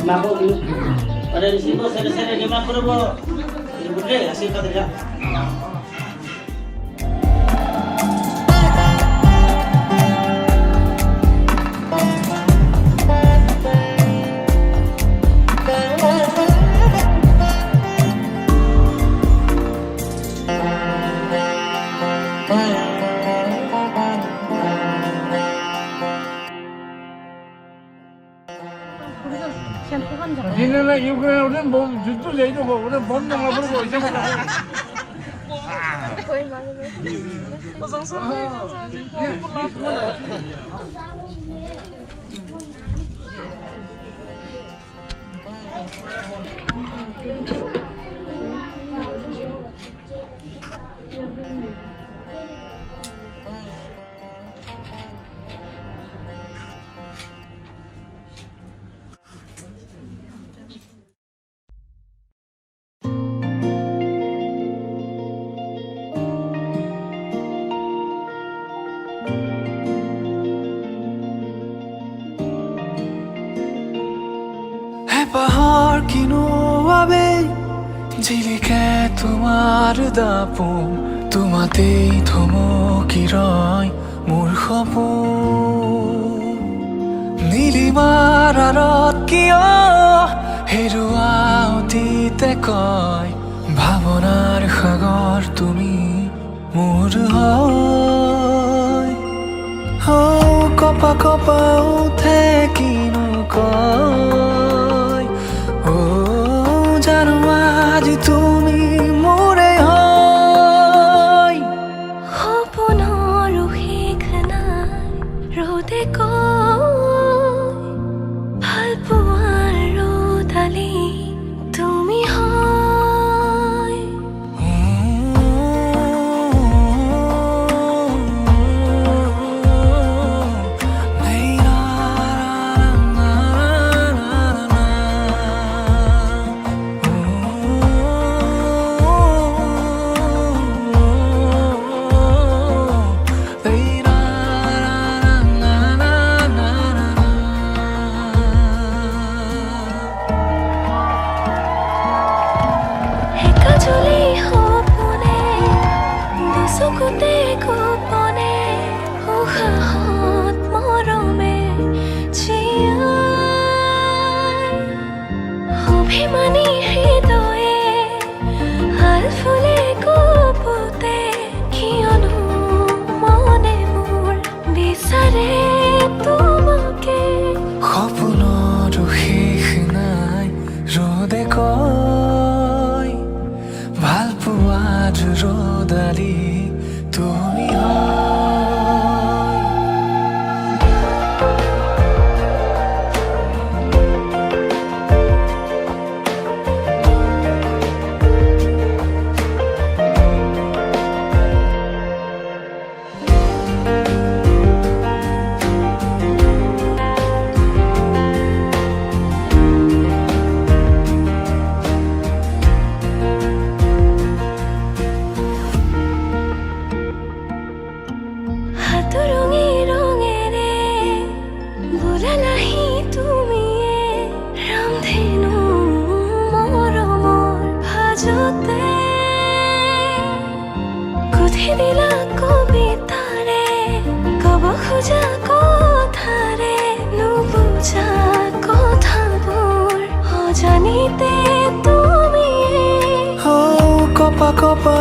Mako dulu. Pada di sini saya di mana bro? Ini bude hasil kerja. 니네는 이거 우리는 뭐 juttu 내주고 우리는 본능을 부르고 이제 পাহাড় কিনো আবে জিলিকে তোমার দাপোন তোমাতেই থমকি ৰয় মোৰ সপোন নীলিমাৰ আঁৰত কিয় হেৰুৱা অতীতে কয় ভাৱনাৰ সাগৰ তুমি মোৰ হয় কপা কপা উঠে কিনো কয় জানো আজি তুমি মোৰে হয় সপোনৰ শেষ নাই ৰ'দে কয় ভাল পোৱাৰ ৰ'দালি তুমি হয় চকুতে গোপনে উশাহত মৰমে জীয়াই অভিমানী হৃদয়ে হাল ফুলে কপোতে কিয়নো মনে মোৰ বিচাৰে তোমাকে সপোনৰ শেষ নাই ৰ'দে কয় ভাল পোৱাৰ ৰ'দালি তুমি দিলা কবিতাৰে কব খোজা কথাৰে নুবুজা কথাবোৰ অজানিতে তুমি কপা কপা